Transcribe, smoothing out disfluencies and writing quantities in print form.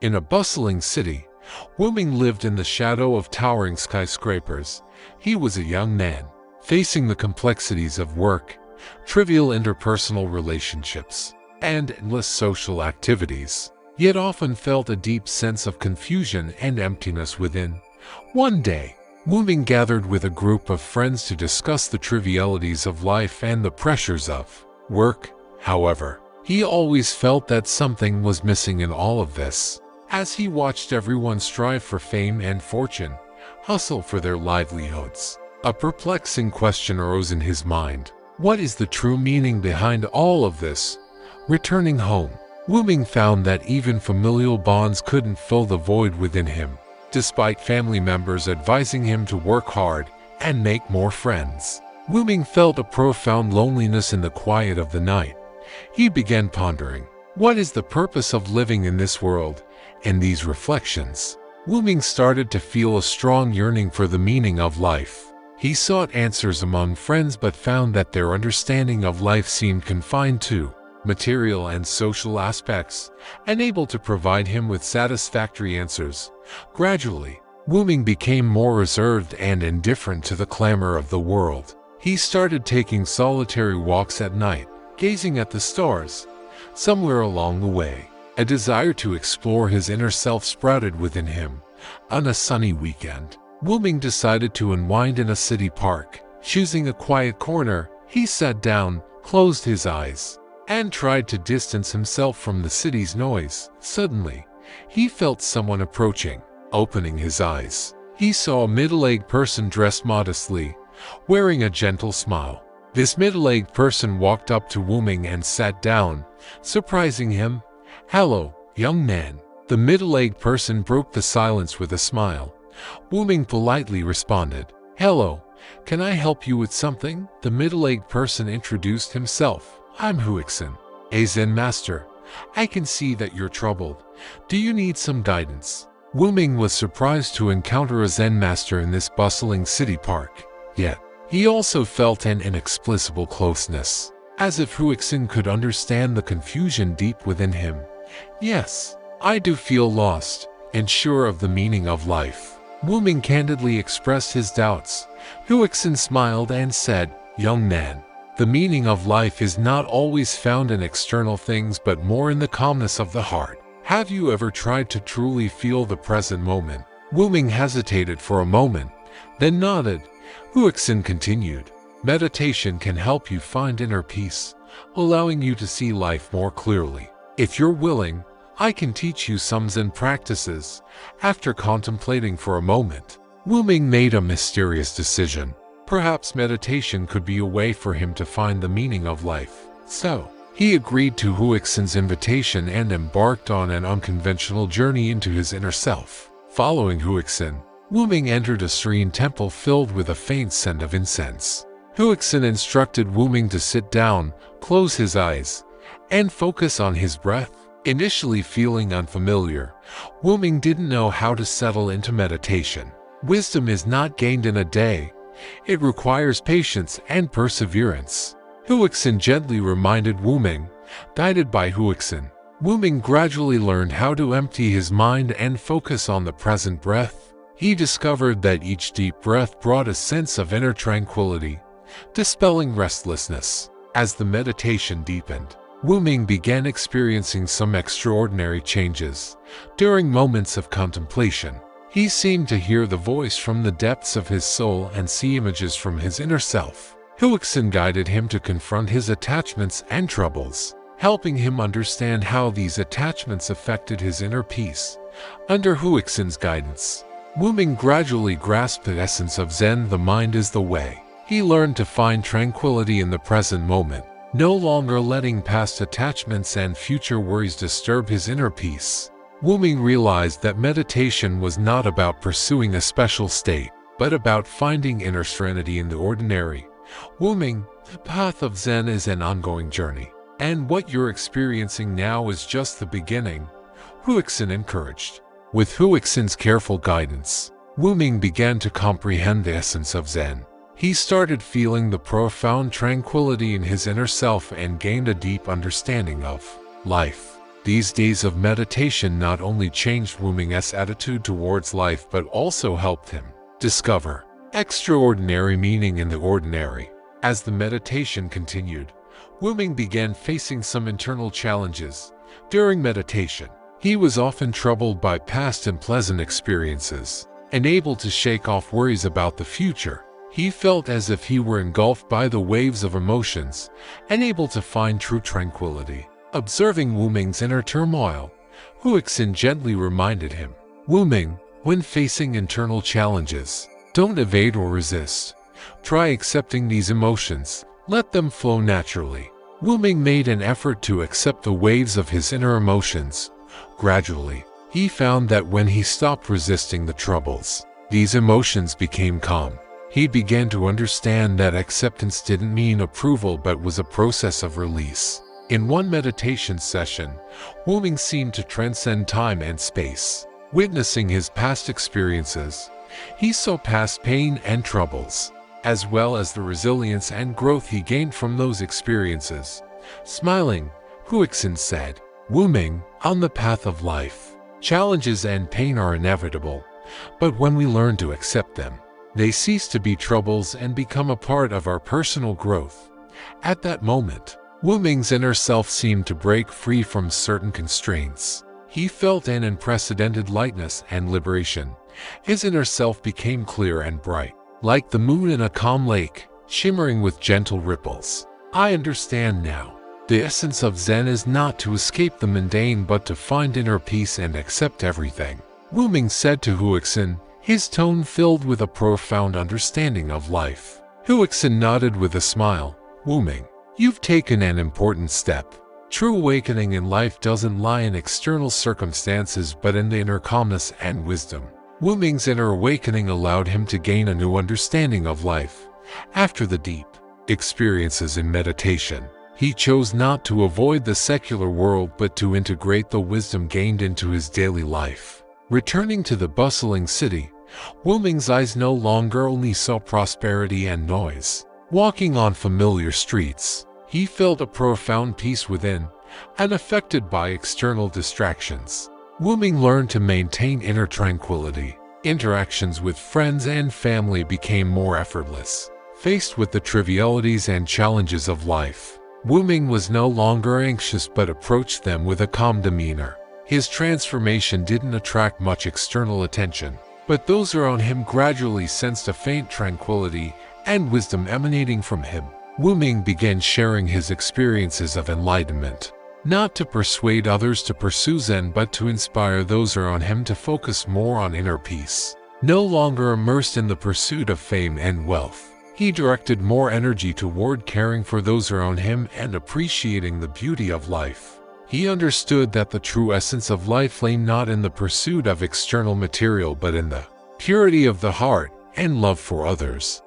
In a bustling city, Wuming lived in the shadow of towering skyscrapers. He was a young man, facing the complexities of work, trivial interpersonal relationships, and endless social activities, yet often felt a deep sense of confusion and emptiness within. One day, Wuming gathered with a group of friends to discuss the trivialities of life and the pressures of work. However, he always felt that something was missing in all of this. As he watched everyone strive for fame and fortune, hustle for their livelihoods, a perplexing question arose in his mind. What is the true meaning behind all of this? Returning home, Wuming found that even familial bonds couldn't fill the void within him, despite family members advising him to work hard and make more friends. Wuming felt a profound loneliness in the quiet of the night. He began pondering, what is the purpose of living in this world? In these reflections, Wuming started to feel a strong yearning for the meaning of life. He sought answers among friends but found that their understanding of life seemed confined to material and social aspects, unable to provide him with satisfactory answers. Gradually, Wuming became more reserved and indifferent to the clamor of the world. He started taking solitary walks at night, gazing at the stars. Somewhere along the way, a desire to explore his inner self sprouted within him. On a sunny weekend, Wuming decided to unwind in a city park. Choosing a quiet corner, he sat down, closed his eyes, and tried to distance himself from the city's noise. Suddenly, he felt someone approaching. Opening his eyes, he saw a middle-aged person dressed modestly, wearing a gentle smile. This middle-aged person walked up to Wuming and sat down, surprising him. "Hello, young man." The middle-aged person broke the silence with a smile. Wuming politely responded, "Hello, can I help you with something?" The middle-aged person introduced himself. "I'm Huixin, a Zen Master. I can see that you're troubled. Do you need some guidance?" Wuming was surprised to encounter a Zen Master in this bustling city park. Yet, he also felt an inexplicable closeness, as if Huixin could understand the confusion deep within him. "Yes, I do feel lost, unsure of the meaning of life." Wuming candidly expressed his doubts. Huixin smiled and said, "Young man, the meaning of life is not always found in external things but more in the calmness of the heart. Have you ever tried to truly feel the present moment?" Wuming hesitated for a moment, then nodded. Huixin continued, "Meditation can help you find inner peace, allowing you to see life more clearly. If you're willing, I can teach you some Zen practices." After contemplating for a moment, Wuming made a mysterious decision. Perhaps meditation could be a way for him to find the meaning of life. So, he agreed to Huixin's invitation and embarked on an unconventional journey into his inner self. Following Huixin, Wuming entered a serene temple filled with a faint scent of incense. Huixin instructed Wuming to sit down, close his eyes, and focus on his breath. Initially feeling unfamiliar, Wuming didn't know how to settle into meditation. Wisdom is not gained in a day. It requires patience and perseverance. Huixin gently reminded Wuming. Guided by Huixin, Wuming gradually learned how to empty his mind and focus on the present breath. He discovered that each deep breath brought a sense of inner tranquility, dispelling restlessness. As the meditation deepened, Wuming began experiencing some extraordinary changes. During moments of contemplation, he seemed to hear the voice from the depths of his soul and see images from his inner self. Huixin guided him to confront his attachments and troubles, helping him understand how these attachments affected his inner peace. Under Huixin's guidance, Wuming gradually grasped the essence of Zen. The mind is the way. He learned to find tranquility in the present moment, no longer letting past attachments and future worries disturb his inner peace. Wuming realized that meditation was not about pursuing a special state, but about finding inner serenity in the ordinary. Wuming, the path of Zen is an ongoing journey, and what you're experiencing now is just the beginning, Huixin encouraged. With Huixin's careful guidance, Wuming began to comprehend the essence of Zen. He started feeling the profound tranquility in his inner self and gained a deep understanding of life. These days of meditation not only changed Wuming's attitude towards life but also helped him discover extraordinary meaning in the ordinary. As the meditation continued, Wuming began facing some internal challenges. During meditation, he was often troubled by past unpleasant experiences. Unable to shake off worries about the future, he felt as if he were engulfed by the waves of emotions, unable to find true tranquility. Observing Wuming's inner turmoil, Huixin gently reminded him, "Wuming, when facing internal challenges, don't evade or resist. Try accepting these emotions. Let them flow naturally." Wuming made an effort to accept the waves of his inner emotions. Gradually, he found that when he stopped resisting the troubles, these emotions became calm. He began to understand that acceptance didn't mean approval but was a process of release. In one meditation session, Wuming seemed to transcend time and space. Witnessing his past experiences, he saw past pain and troubles, as well as the resilience and growth he gained from those experiences. Smiling, Huixin said, "Wuming, on the path of life, challenges and pain are inevitable, but when we learn to accept them, they cease to be troubles and become a part of our personal growth." At that moment, Wuming's inner self seemed to break free from certain constraints. He felt an unprecedented lightness and liberation. His inner self became clear and bright, like the moon in a calm lake, shimmering with gentle ripples. "I understand now. The essence of Zen is not to escape the mundane but to find inner peace and accept everything," Wuming said to Huixin, his tone filled with a profound understanding of life. Huixin nodded with a smile. "Wuming, you've taken an important step. True awakening in life doesn't lie in external circumstances but in the inner calmness and wisdom." Wuming's inner awakening allowed him to gain a new understanding of life. After the deep experiences in meditation, he chose not to avoid the secular world but to integrate the wisdom gained into his daily life. Returning to the bustling city, Wuming's eyes no longer only saw prosperity and noise. Walking on familiar streets, he felt a profound peace within, unaffected by external distractions. Wuming learned to maintain inner tranquility. Interactions with friends and family became more effortless. Faced with the trivialities and challenges of life, Wuming was no longer anxious but approached them with a calm demeanor. His transformation didn't attract much external attention, but those around him gradually sensed a faint tranquility and wisdom emanating from him. Wuming began sharing his experiences of enlightenment, not to persuade others to pursue Zen but to inspire those around him to focus more on inner peace. No longer immersed in the pursuit of fame and wealth, he directed more energy toward caring for those around him and appreciating the beauty of life. He understood that the true essence of life lay not in the pursuit of external material but in the purity of the heart and love for others.